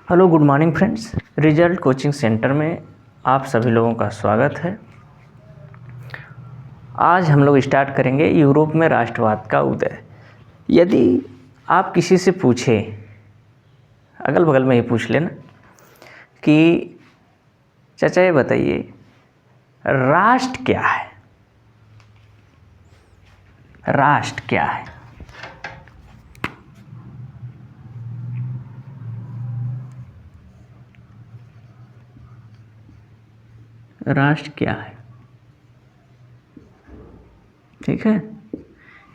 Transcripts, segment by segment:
Hello good morning friends. Result coaching centre में आप सभी लोगों का स्वागत है। आज हम लोग स्टार्ट करेंगे यूरोप में राष्ट्रवाद का उदय। यदि आप किसी से पूछें, अगल बगल में ही पूछ लेना कि चाचा ये बताइए राष्ट्र क्या है, राष्ट्र क्या है? राष्ट्र क्या है? ठीक है,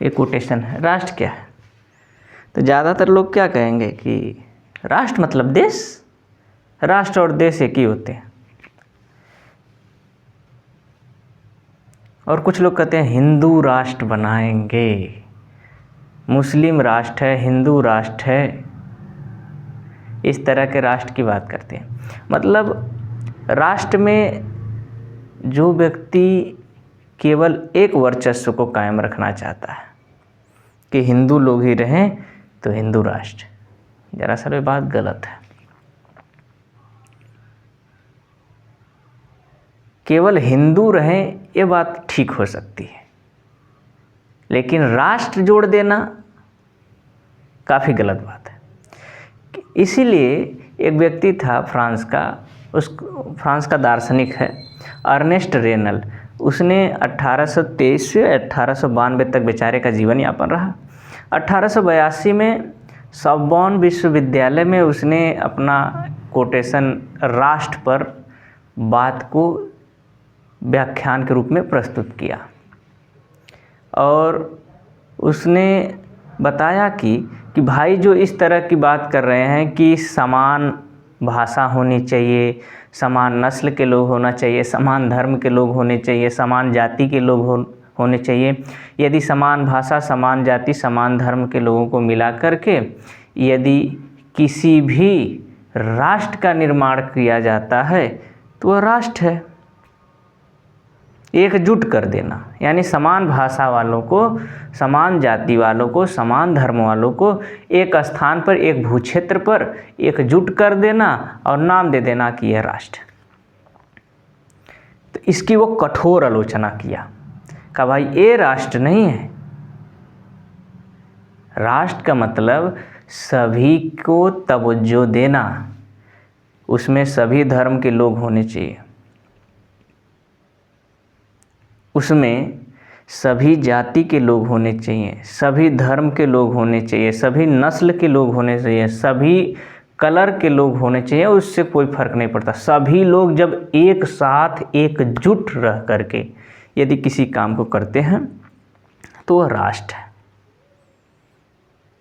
एक कोटेशन है, राष्ट्र क्या है। तो ज़्यादातर लोग क्या कहेंगे कि राष्ट्र मतलब देश, राष्ट्र और देश एक ही होते हैं। और कुछ लोग कहते हैं हिंदू राष्ट्र बनाएंगे, मुस्लिम राष्ट्र है, हिंदू राष्ट्र है, इस तरह के राष्ट्र की बात करते हैं। मतलब राष्ट्र में जो व्यक्ति केवल एक वर्चस्व को कायम रखना चाहता है कि हिंदू लोग ही रहें तो हिंदू राष्ट्र, दरअसल ये बात गलत है। केवल हिंदू रहें ये बात ठीक हो सकती है, लेकिन राष्ट्र जोड़ देना काफ़ी गलत बात है। इसीलिए एक व्यक्ति था फ्रांस का दार्शनिक है अर्नेस्ट रेनल। उसने 1823 से 1892 तक बेचारे का जीवन यापन रहा। 1882 में सॉर्बोन विश्वविद्यालय में उसने अपना कोटेशन राष्ट्र पर बात को व्याख्यान के रूप में प्रस्तुत किया और उसने बताया कि भाई जो इस तरह की बात कर रहे हैं कि समान भाषा होनी चाहिए, समान नस्ल के लोग होना चाहिए, समान धर्म के लोग होने चाहिए, समान जाति के लोग होने चाहिए। यदि समान भाषा, समान जाति, समान धर्म के लोगों को मिला करके यदि किसी भी राष्ट्र का निर्माण किया जाता है तो वह राष्ट्र है। एकजुट कर देना यानी समान भाषा वालों को, समान जाति वालों को, समान धर्म वालों को एक स्थान पर, एक भूक्षेत्र पर एकजुट कर देना और नाम दे देना कि यह राष्ट्र। तो इसकी वो कठोर आलोचना किया, कहा भाई ये राष्ट्र नहीं है। राष्ट्र का मतलब सभी को तवज्जो देना, उसमें सभी धर्म के लोग होने चाहिए, उसमें सभी जाति के लोग होने चाहिए, सभी धर्म के लोग होने चाहिए, सभी नस्ल के लोग होने चाहिए, सभी कलर के लोग होने चाहिए। उससे कोई फर्क नहीं पड़ता। सभी लोग जब एक साथ एकजुट रह करके यदि किसी काम को करते हैं तो वह राष्ट्र है।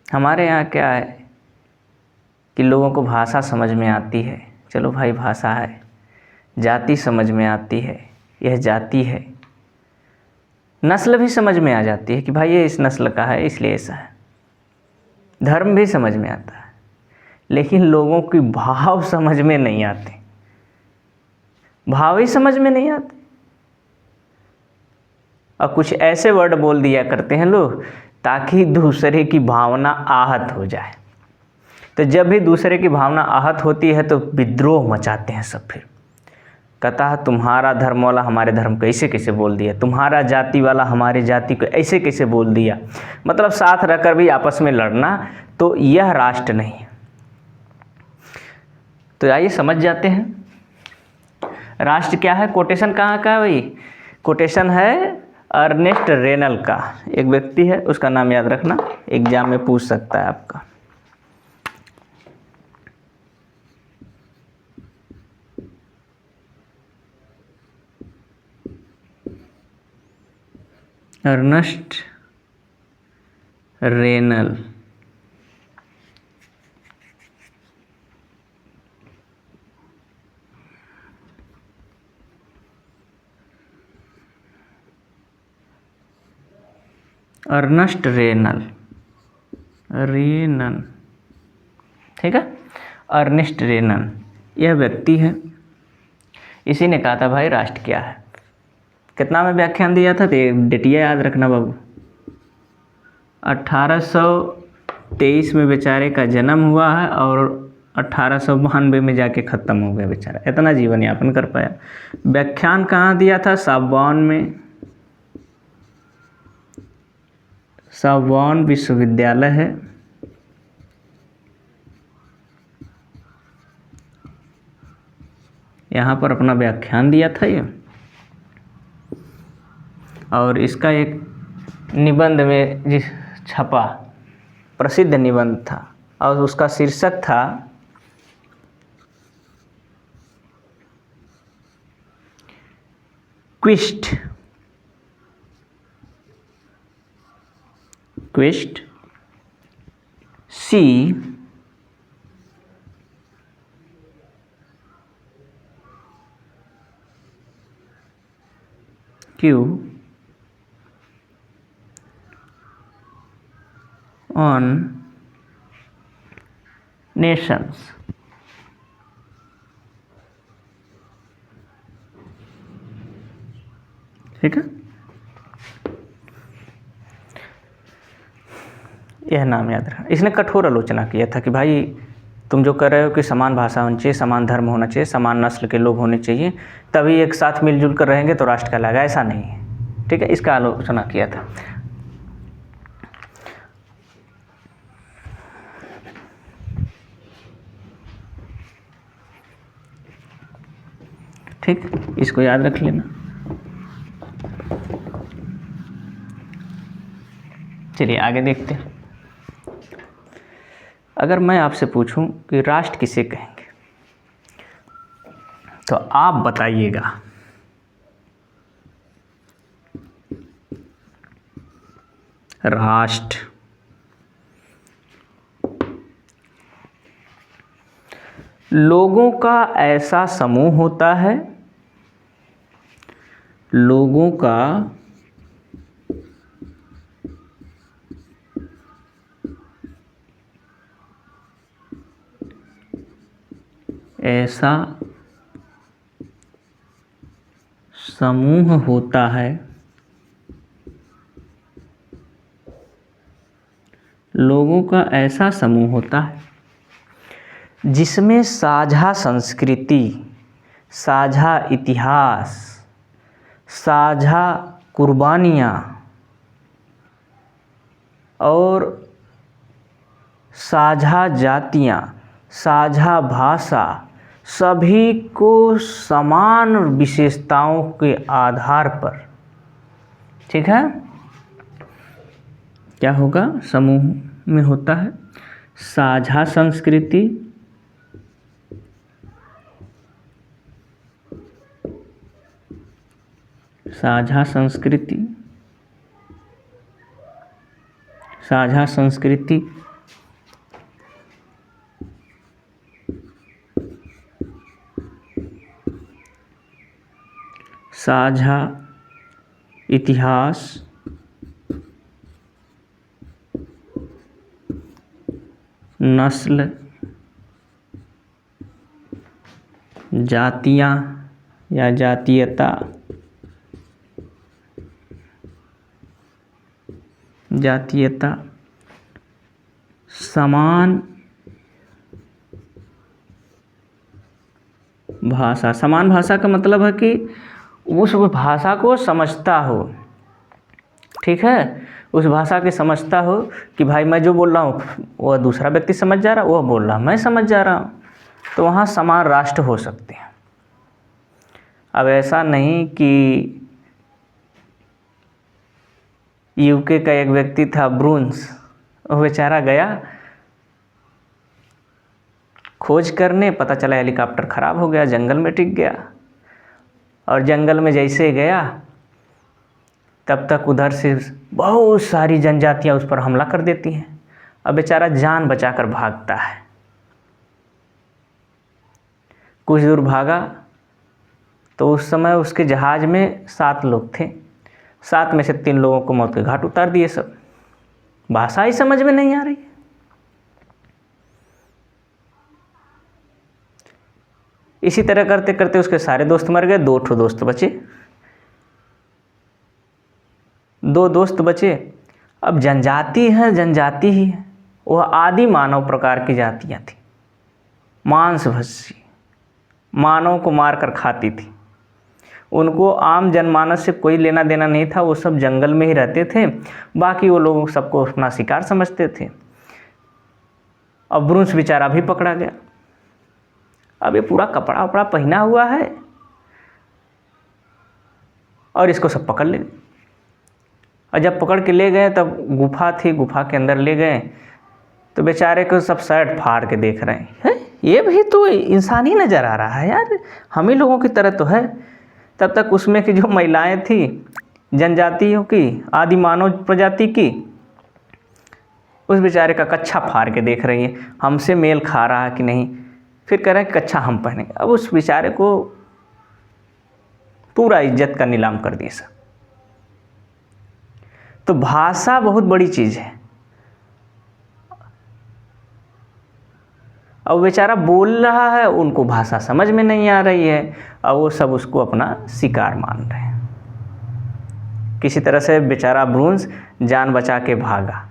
हमारे यहाँ क्या है कि लोगों को भाषा समझ में आती है, चलो भाई भाषा है, जाति समझ में आती है, यह जाति है, नस्ल भी समझ में आ जाती है कि भाई ये इस नस्ल का है इसलिए ऐसा है, धर्म भी समझ में आता है, लेकिन लोगों की भाव समझ में नहीं आते, भाव ही समझ में नहीं आते। और कुछ ऐसे वर्ड बोल दिया करते हैं लोग ताकि दूसरे की भावना आहत हो जाए। तो जब भी दूसरे की भावना आहत होती है तो विद्रोह मचाते हैं सब। फिर कहता है तुम्हारा धर्म वाला हमारे धर्म को ऐसे कैसे बोल दिया, तुम्हारा जाति वाला हमारे जाति को ऐसे कैसे बोल दिया। मतलब साथ रहकर भी आपस में लड़ना, तो यह राष्ट्र नहीं है। तो आइए समझ जाते हैं राष्ट्र क्या है। कोटेशन कहाँ का है भाई? कोटेशन है अर्नेस्ट रेनल का, एक व्यक्ति है, उसका नाम याद रखना, एग्जाम में पूछ सकता है आपका। Ernest renal. अर्नेस्ट रेनल, ठीक है, अर्नेस्ट रेनल यह व्यक्ति है। इसी ने कहा था भाई राष्ट्र क्या है। कितना में व्याख्यान दिया था? तो डेटिया याद रखना बाबू। 1823 में बेचारे का जन्म हुआ है और 1892 में जाके ख़त्म हो गया बेचारा, इतना जीवन यापन कर पाया। व्याख्यान कहाँ दिया था? सावॉन में, सावॉन विश्वविद्यालय है, यहाँ पर अपना व्याख्यान दिया था ये। और इसका एक निबंध में जिस छपा, प्रसिद्ध निबंध था, और उसका शीर्षक था क्विस्ट सी क्यू ऑन नेशंस। ठीक है, यह नाम याद रखा। इसने कठोर आलोचना किया था कि भाई तुम जो कर रहे हो कि समान भाषा होनी चाहिए, समान धर्म होना चाहिए, समान नस्ल के लोग होने चाहिए, तभी एक साथ मिलजुल कर रहेंगे तो राष्ट्र कहलाएगा, ऐसा नहीं है। ठीक है, इसका आलोचना किया था। ठीक, इसको याद रख लेना। चलिए आगे देखते हैं। अगर मैं आपसे पूछूं कि राष्ट्र किसे कहेंगे, तो आप बताइएगा। राष्ट्र लोगों का ऐसा समूह होता है, लोगों का ऐसा समूह होता है, लोगों का ऐसा समूह होता है जिसमें साझा संस्कृति, साझा इतिहास, साझा कुर्बानियाँ और साझा जातियाँ, साझा भाषा, सभी को समान विशेषताओं के आधार पर, ठीक है, क्या होगा? समूह में होता है साझा संस्कृति, साझा संस्कृति, साझा संस्कृति, साझा इतिहास, नस्ल, जातियाँ या जातीयता, जातीयता, समान भाषा। समान भाषा का मतलब है कि उस भाषा को समझता हो, ठीक है, उस भाषा के समझता हो कि भाई मैं जो बोल रहा हूँ वह दूसरा व्यक्ति समझ जा रहा है, वह बोल रहा मैं समझ जा रहा हूँ, तो वहाँ समान राष्ट्र हो सकते हैं। अब ऐसा नहीं कि यूके का एक व्यक्ति था ब्रून्स, वो बेचारा गया खोज करने, पता चला हेलीकॉप्टर ख़राब हो गया, जंगल में टिक गया, और जंगल में जैसे गया तब तक उधर से बहुत सारी जनजातियाँ उस पर हमला कर देती हैं। अब बेचारा जान बचाकर भागता है। कुछ दूर भागा तो उस समय उसके जहाज़ में 7 लोग थे, 7 में से 3 लोगों को मौत के घाट उतार दिए सब। भाषा ही समझ में नहीं आ रही। इसी तरह करते करते उसके सारे दोस्त मर गए, 2 दोस्त बचे, 2 दोस्त बचे। अब जनजाति है, जनजाति ही है, वह आदि मानव प्रकार की जातियाँ थी। मांस भक्षी, मानव को मारकर खाती थी। उनको आम जनमानस से कोई लेना देना नहीं था, वो सब जंगल में ही रहते थे, बाकी वो लोग सबको अपना शिकार समझते थे। अब भ्रूंश बेचारा भी पकड़ा गया। अब ये पूरा कपड़ा वपड़ा पहना हुआ है और इसको सब पकड़ ले गए। और जब पकड़ के ले गए तब गुफा थी, गुफा के अंदर ले गए तो बेचारे को सब शर्ट फाड़ के देख रहे हैं, ये भी तो इंसान ही नज़र आ रहा है यार, हम ही लोगों की तरह तो है। तब तक उसमें की जो महिलाएं थी जनजातियों की, आदि मानव प्रजाति की, उस बेचारे का कच्छा फाड़ के देख रही है, हमसे मेल खा रहा है कि नहीं। फिर कह रहे हैं कच्छा हम पहनेंगे। अब उस बेचारे को पूरा इज्जत का नीलाम कर दिया सब। तो भाषा बहुत बड़ी चीज़ है। अब बेचारा बोल रहा है, उनको भाषा समझ में नहीं आ रही है, और वो सब उसको अपना शिकार मान रहे हैं। किसी तरह से बेचारा भ्रूंश जान बचा के भागा,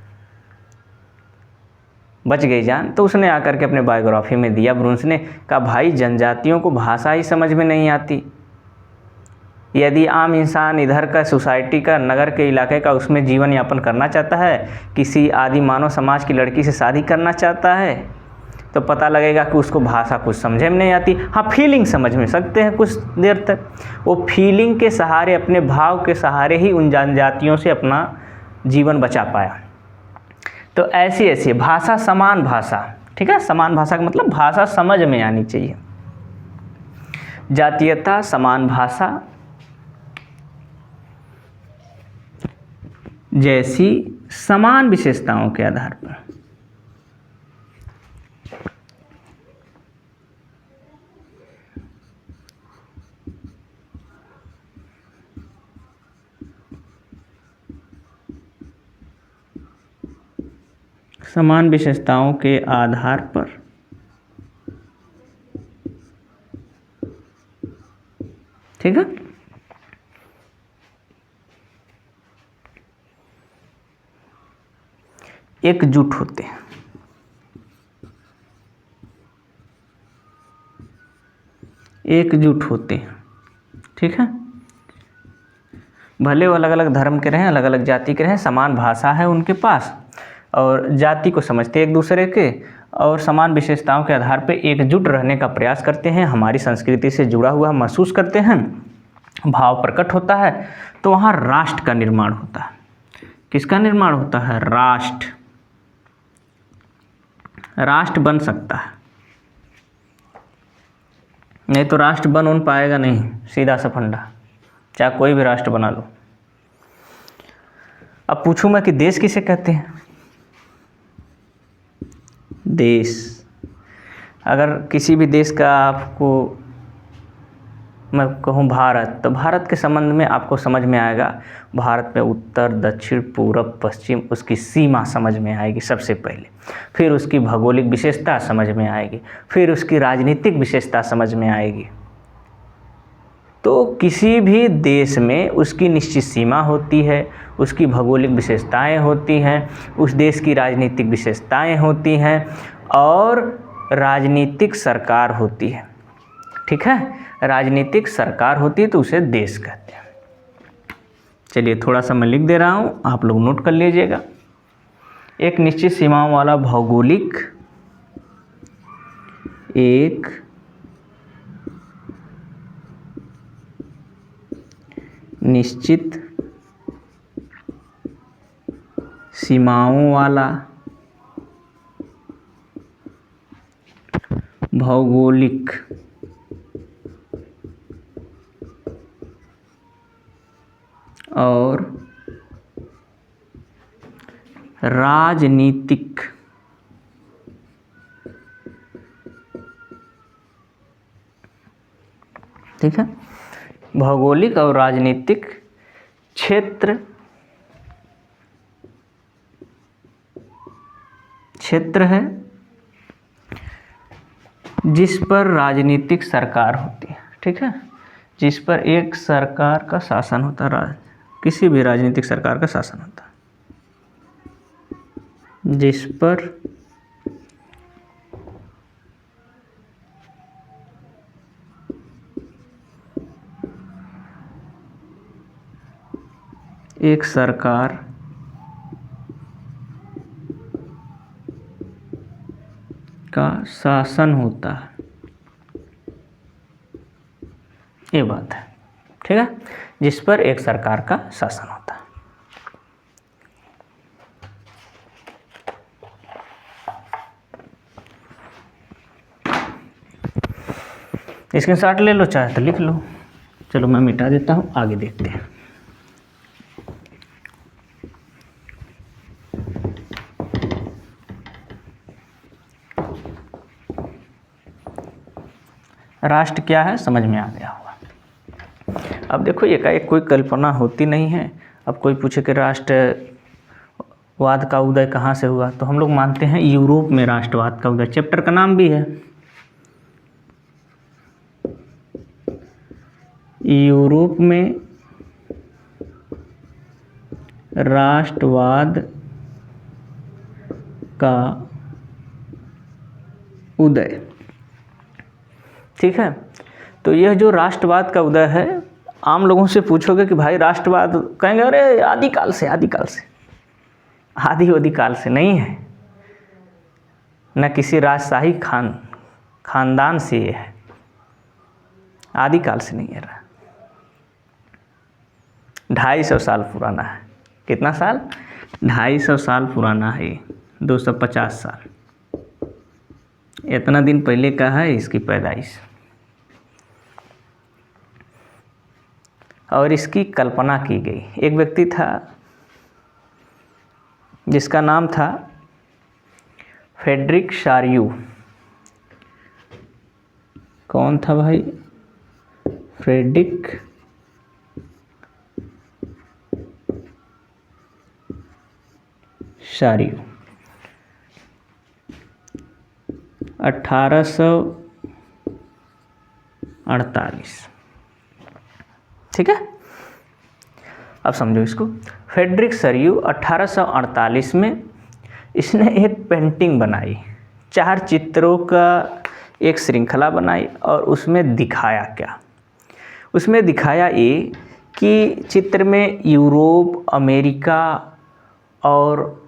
बच गई जान। तो उसने आकर के अपने बायोग्राफी में दिया, भ्रूंश ने कहा भाई जनजातियों को भाषा ही समझ में नहीं आती। यदि आम इंसान इधर का सोसाइटी का, नगर के इलाके का उसमें जीवन यापन करना चाहता है, किसी आदि मानव समाज की लड़की से शादी करना चाहता है, तो पता लगेगा कि उसको भाषा कुछ समझ में नहीं आती। हाँ, फीलिंग समझ में सकते हैं कुछ देर तक, वो फीलिंग के सहारे, अपने भाव के सहारे ही उन जनजातियों से अपना जीवन बचा पाया। तो ऐसी ऐसी भाषा, समान भाषा, ठीक है। समान भाषा का मतलब भाषा समझ में आनी चाहिए। जातीयता, समान भाषा जैसी समान विशेषताओं के आधार पर समान विशेषताओं के आधार पर ठीक है, एकजुट होते हैं। एकजुट होते हैं, ठीक है। भले वो अलग अलग धर्म के रहें, अलग अलग जाति के रहें, समान भाषा है उनके पास और जाति को समझते एक दूसरे के, और समान विशेषताओं के आधार पर एकजुट रहने का प्रयास करते हैं, हमारी संस्कृति से जुड़ा हुआ महसूस करते हैं, भाव प्रकट होता है। तो वहाँ राष्ट्र का निर्माण होता है। किसका निर्माण होता है? राष्ट्र। राष्ट्र बन सकता है, नहीं तो राष्ट्र बन पाएगा नहीं, सीधा सा फंडा, चाहे कोई भी राष्ट्र बना लो। अब पूछूं मैं कि देश किसे कहते हैं? देश, अगर किसी भी देश का आपको मैं कहूँ भारत, तो भारत के संबंध में आपको समझ में आएगा, भारत में उत्तर, दक्षिण, पूरब, पश्चिम, उसकी सीमा समझ में आएगी सबसे पहले, फिर उसकी भौगोलिक विशेषता समझ में आएगी, फिर उसकी राजनीतिक विशेषता समझ में आएगी। तो किसी भी देश में उसकी निश्चित सीमा होती है, उसकी भौगोलिक विशेषताएं होती हैं, उस देश की राजनीतिक विशेषताएं होती हैं और राजनीतिक सरकार होती है, ठीक है। राजनीतिक सरकार होती है तो उसे देश कहते हैं। चलिए थोड़ा सा मैं लिख दे रहा हूँ, आप लोग नोट कर लीजिएगा। एक निश्चित सीमाओं वाला भौगोलिक, एक निश्चित सीमाओं वाला भौगोलिक और राजनीतिक ठीक है, भौगोलिक और राजनीतिक क्षेत्र है जिस पर राजनीतिक सरकार होती है, ठीक है, जिस पर एक सरकार का शासन होता है, किसी भी राजनीतिक सरकार का शासन होता है, जिस पर एक सरकार का शासन होता है, ये बात है, ठीक है, जिस पर एक सरकार का शासन होता है। स्क्रीनशॉट ले लो, चाहे तो लिख लो। चलो मैं मिटा देता हूँ, आगे देखते हैं। राष्ट्र क्या है समझ में आ गया होगा। अब देखो एकाएक कोई कल्पना होती नहीं है। अब कोई पूछे कि राष्ट्रवाद का उदय कहाँ से हुआ, तो हम लोग मानते हैं यूरोप में राष्ट्रवाद का उदय, चैप्टर का नाम भी है यूरोप में राष्ट्रवाद का उदय, ठीक है। तो यह जो राष्ट्रवाद का उदय है, आम लोगों से पूछोगे कि भाई राष्ट्रवाद, कहेंगे अरे आदिकाल से, आदिकाल से, आदिकाल से नहीं है, न किसी राजशाही खानदान से ये है, आदिकाल से नहीं है रहा। 250 साल पुराना है। कितना साल? 250 साल पुराना है, 250 साल, इतना दिन पहले का है इसकी पैदाइश। और इसकी कल्पना की गई। एक व्यक्ति था जिसका नाम था फ्रेडरिक शार्यू। कौन था भाई? फ्रेडरिक शार्यू। 1848, ठीक है। अब समझो इसको। फ्रेडरिक शार्यू 1848 में इसने एक पेंटिंग बनाई, 4 चित्रों का एक श्रृंखला बनाई, और उसमें दिखाया क्या? उसमें दिखाया ये कि चित्र में यूरोप, अमेरिका और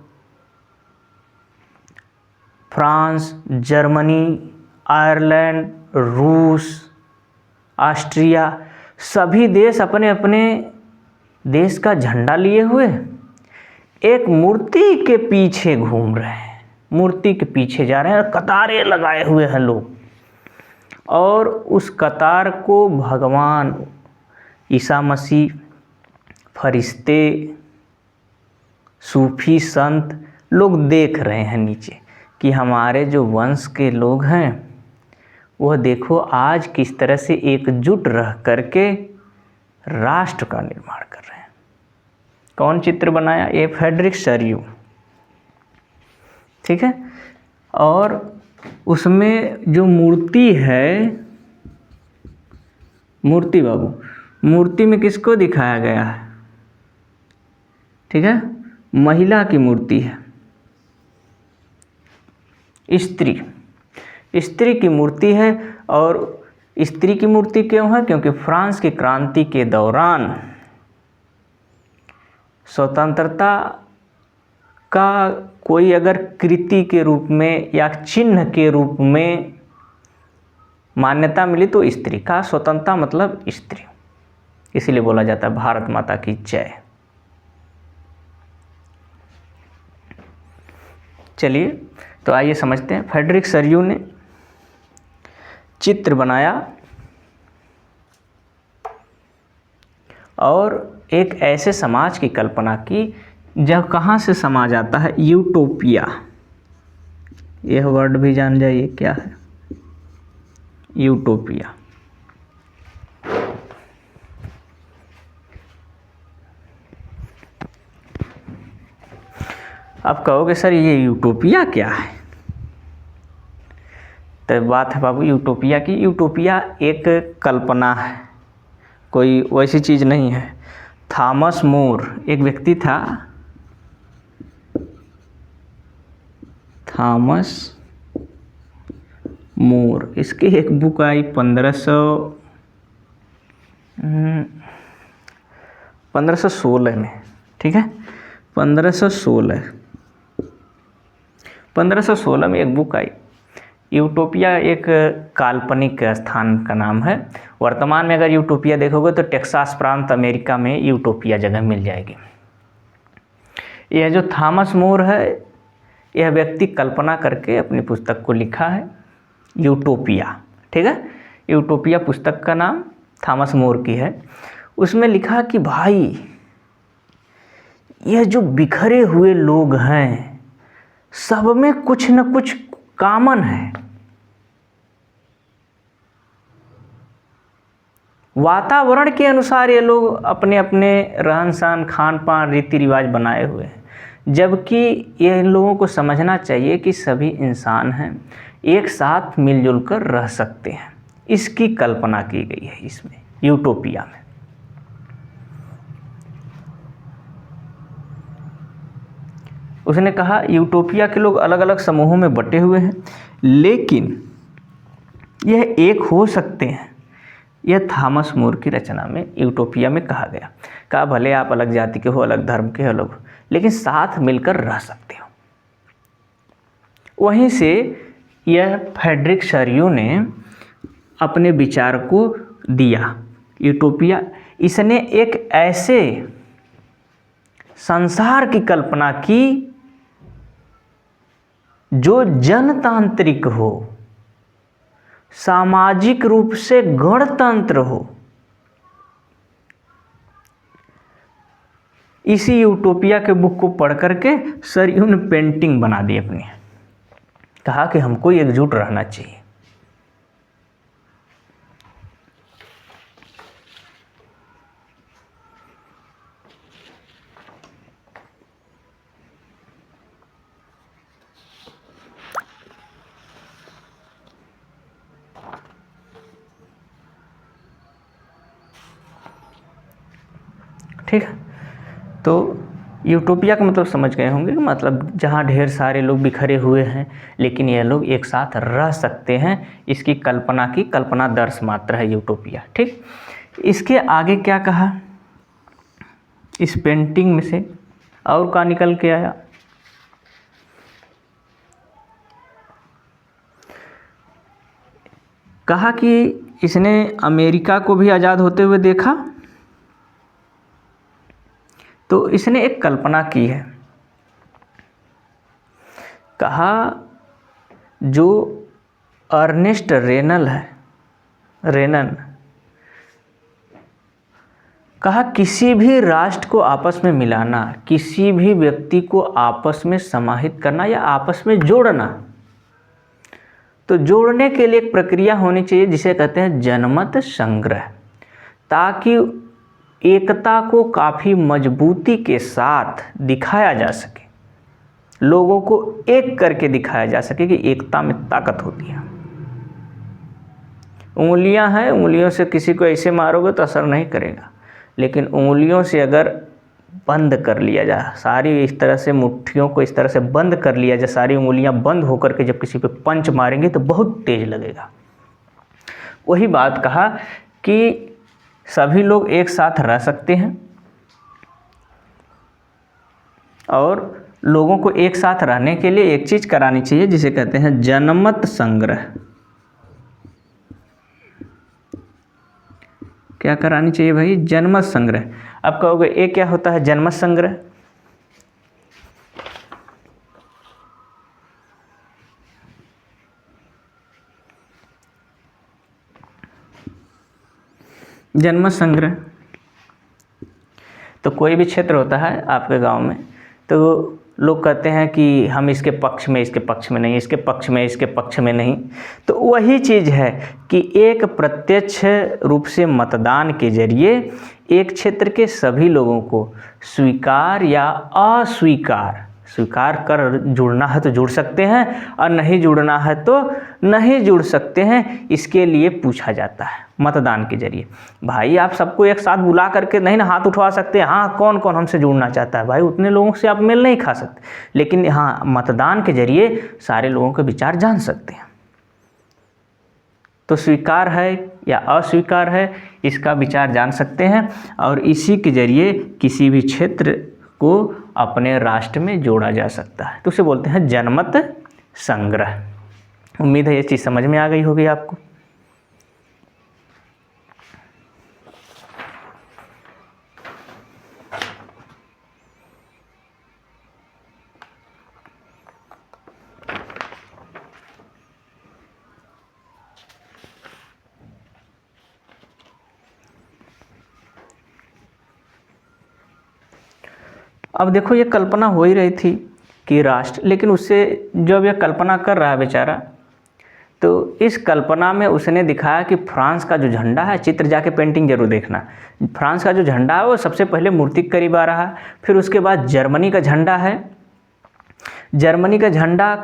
फ्रांस, जर्मनी, आयरलैंड, रूस, ऑस्ट्रिया, सभी देश अपने अपने देश का झंडा लिए हुए एक मूर्ति के पीछे घूम रहे हैं, मूर्ति के पीछे जा रहे हैं, कतारें लगाए हुए हैं लोग, और उस कतार को भगवान, ईसा मसीह, फरिश्ते, सूफी संत लोग देख रहे हैं नीचे कि हमारे जो वंश के लोग हैं वह देखो आज किस तरह से एकजुट रह करके राष्ट्र का निर्माण कर रहे हैं। कौन चित्र बनाया? ये फ्रेडरिक शार्यू, ठीक है। और उसमें जो मूर्ति है, मूर्ति बाबू, मूर्ति में किसको दिखाया गया है? ठीक है, महिला की मूर्ति है, स्त्री की मूर्ति है। और स्त्री की मूर्ति क्यों है? क्योंकि फ्रांस की क्रांति के दौरान स्वतंत्रता का कोई अगर कृति के रूप में या चिन्ह के रूप में मान्यता मिली तो स्त्री का, स्वतंत्रता मतलब स्त्री, इसीलिए बोला जाता है भारत माता की जय। चलिए तो आइए समझते हैं। फ्रेडरिक शार्यू ने चित्र बनाया और एक ऐसे समाज की कल्पना की जब कहाँ से समाज आता है? यूटोपिया। यह वर्ड भी जान जाइए क्या है, यूटोपिया। अब कहोगे सर ये यूटोपिया क्या है? तो बात है बाबू यूटोपिया की। यूटोपिया एक कल्पना है, कोई वैसी चीज़ नहीं है। थॉमस मोर एक व्यक्ति था, थॉमस मोर, इसकी एक बुक आई 1516 में, ठीक है। 1516 में एक बुक आई, यूटोपिया एक काल्पनिक स्थान का नाम है। वर्तमान में अगर यूटोपिया देखोगे तो टेक्सास प्रांत अमेरिका में यूटोपिया जगह मिल जाएगी। यह जो थॉमस मोर है, यह व्यक्ति कल्पना करके अपनी पुस्तक को लिखा है यूटोपिया, ठीक है। यूटोपिया पुस्तक का नाम थॉमस मोर की है। उसमें लिखा कि भाई यह जो बिखरे हुए लोग हैं, सब में कुछ न कुछ कॉमन है। वातावरण के अनुसार ये लोग अपने अपने रहन सहन, खान पान, रीति रिवाज बनाए हुए हैं, जबकि ये इन लोगों को समझना चाहिए कि सभी इंसान हैं, एक साथ मिलजुल कर रह सकते हैं। इसकी कल्पना की गई है इसमें यूटोपिया में। उसने कहा यूटोपिया के लोग अलग अलग समूहों में बटे हुए हैं, लेकिन यह एक हो सकते हैं। यह थॉमस मोर की रचना में यूटोपिया में कहा गया। कहा भले आप अलग जाति के हो, अलग धर्म के हो, अलग हो, लेकिन साथ मिलकर रह सकते हो। वहीं से यह फ्रेडरिक शर्यू ने अपने विचार को दिया यूटोपिया। इसने एक ऐसे संसार की कल्पना की जो जनतांत्रिक हो, सामाजिक रूप से गणतंत्र हो। इसी यूटोपिया के बुक को पढ़ करके शर्यू ने पेंटिंग बना दी अपनी। कहा कि हमको एकजुट रहना चाहिए। ठीक है, तो यूटोपिया का मतलब समझ गए होंगे, मतलब जहाँ ढेर सारे लोग बिखरे हुए हैं लेकिन ये लोग एक साथ रह सकते हैं। इसकी कल्पना दर्श मात्र है यूटोपिया। ठीक, इसके आगे क्या कहा इस पेंटिंग में से और क्या निकल के आया? कहा कि इसने अमेरिका को भी आज़ाद होते हुए देखा, तो इसने एक कल्पना की है। कहा जो अर्नेस्ट रेनन है, कहा किसी भी राष्ट्र को आपस में मिलाना, किसी भी व्यक्ति को आपस में समाहित करना या आपस में जोड़ना, तो जोड़ने के लिए एक प्रक्रिया होनी चाहिए जिसे कहते हैं जनमत संग्रह, ताकि एकता को काफ़ी मजबूती के साथ दिखाया जा सके, लोगों को एक करके दिखाया जा सके कि एकता में ताकत होती है। उंगलियां हैं, उंगलियों से किसी को ऐसे मारोगे तो असर नहीं करेगा, लेकिन उंगलियों से अगर बंद कर लिया जाए, सारी इस तरह से मुट्ठियों को इस तरह से बंद कर लिया जाए, सारी उंगलियां बंद होकर के जब किसी पे पंच मारेंगे तो बहुत तेज लगेगा। वही बात कहा कि सभी लोग एक साथ रह सकते हैं और लोगों को एक साथ रहने के लिए एक चीज़ करानी चाहिए जिसे कहते हैं जनमत संग्रह। क्या करानी चाहिए भाई? जनमत संग्रह। अब कहोगे ये क्या होता है जनमत संग्रह? जनमत संग्रह तो कोई भी क्षेत्र होता है आपके गांव में, तो लोग कहते हैं कि हम इसके पक्ष में, इसके पक्ष में नहीं, इसके पक्ष में, इसके पक्ष में नहीं। तो वही चीज़ है कि एक प्रत्यक्ष रूप से मतदान के जरिए एक क्षेत्र के सभी लोगों को स्वीकार या स्वीकार कर जुड़ना है तो जुड़ सकते हैं और नहीं जुड़ना है तो नहीं जुड़ सकते हैं। इसके लिए पूछा जाता है मतदान के जरिए। भाई आप सबको एक साथ बुला करके नहीं ना हाथ उठवा सकते, हाँ कौन कौन हमसे जुड़ना चाहता है, भाई उतने लोगों से आप मेल नहीं खा सकते, लेकिन हाँ मतदान के जरिए सारे लोगों के विचार जान सकते हैं। तो स्वीकार है या अस्वीकार है इसका विचार जान सकते हैं और इसी के जरिए किसी भी क्षेत्र को अपने राष्ट्र में जोड़ा जा सकता है। तो उसे बोलते हैं जनमत संग्रह। उम्मीद है ये चीज़ समझ में आ गई होगी आपको। अब देखो ये कल्पना हो ही रही थी कि राष्ट्र, लेकिन उससे जब यह कल्पना कर रहा है बेचारा, तो इस कल्पना में उसने दिखाया कि फ्रांस का जो झंडा है, चित्र जाके पेंटिंग जरूर देखना, फ्रांस का जो झंडा है वो सबसे पहले मूर्ति के करीब आ रहा है, फिर उसके बाद जर्मनी का झंडा है। जर्मनी का झंडा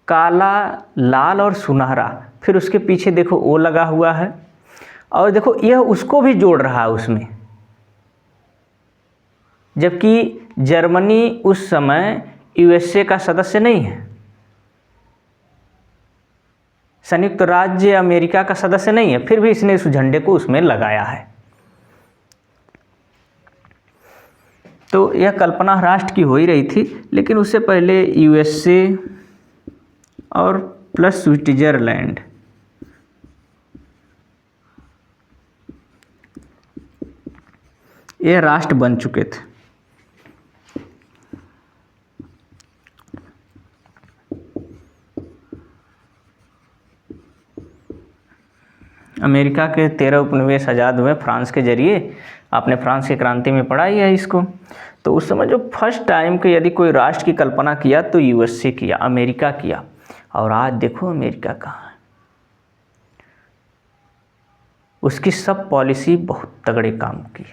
काला, लाल और सुनहरा, फिर उसके पीछे देखो ओ लगा हुआ है, और देखो यह उसको भी जोड़ रहा है उसमें, जबकि जर्मनी उस समय यूएसए का सदस्य नहीं है, संयुक्त राज्य अमेरिका का सदस्य नहीं है, फिर भी इसने उस झंडे को उसमें लगाया है। तो यह कल्पना राष्ट्र की हो ही रही थी, लेकिन उससे पहले यूएसए और प्लस स्विट्जरलैंड, ये राष्ट्र बन चुके थे। अमेरिका के 13 उपनिवेश आज़ाद हुए फ्रांस के जरिए। आपने फ्रांस की क्रांति में पढ़ा ही है इसको। तो उस समय जो फर्स्ट टाइम के यदि कोई राष्ट्र की कल्पना किया तो यूएसए किया, अमेरिका किया, और आज देखो अमेरिका कहाँ है। उसकी सब पॉलिसी बहुत तगड़े काम की।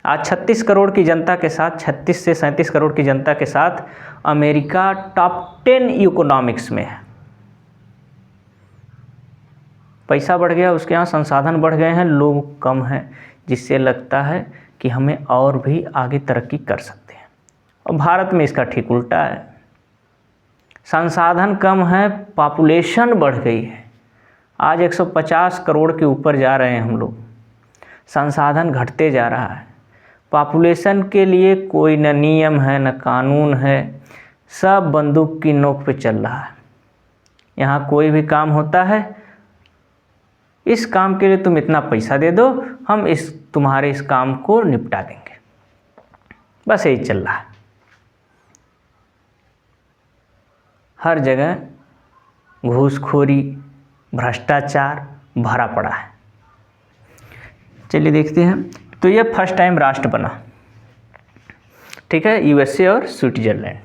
आज 36 करोड़ की जनता के साथ, 36 से 37 करोड़ की जनता के साथ अमेरिका टॉप 10 इकोनॉमिक्स में है। पैसा बढ़ गया, उसके यहाँ संसाधन बढ़ गए हैं, लोग कम हैं, जिससे लगता है कि हमें और भी आगे तरक्की कर सकते हैं। और भारत में इसका ठीक उल्टा है, संसाधन कम है, पॉपुलेशन बढ़ गई है। आज 150 करोड़ के ऊपर जा रहे हैं हम लोग, संसाधन घटते जा रहा है। पॉपुलेशन के लिए कोई न नियम है न कानून है, सब बंदूक की नोक पे चल रहा है। यहाँ कोई भी काम होता है, इस काम के लिए तुम इतना पैसा दे दो, हम तुम्हारे इस काम को निपटा देंगे, बस यही चल रहा है। हर जगह घूसखोरी, भ्रष्टाचार भरा पड़ा है। चलिए देखते हैं। तो ये फर्स्ट टाइम राष्ट्र बना, ठीक है, यूएसए और स्विट्जरलैंड।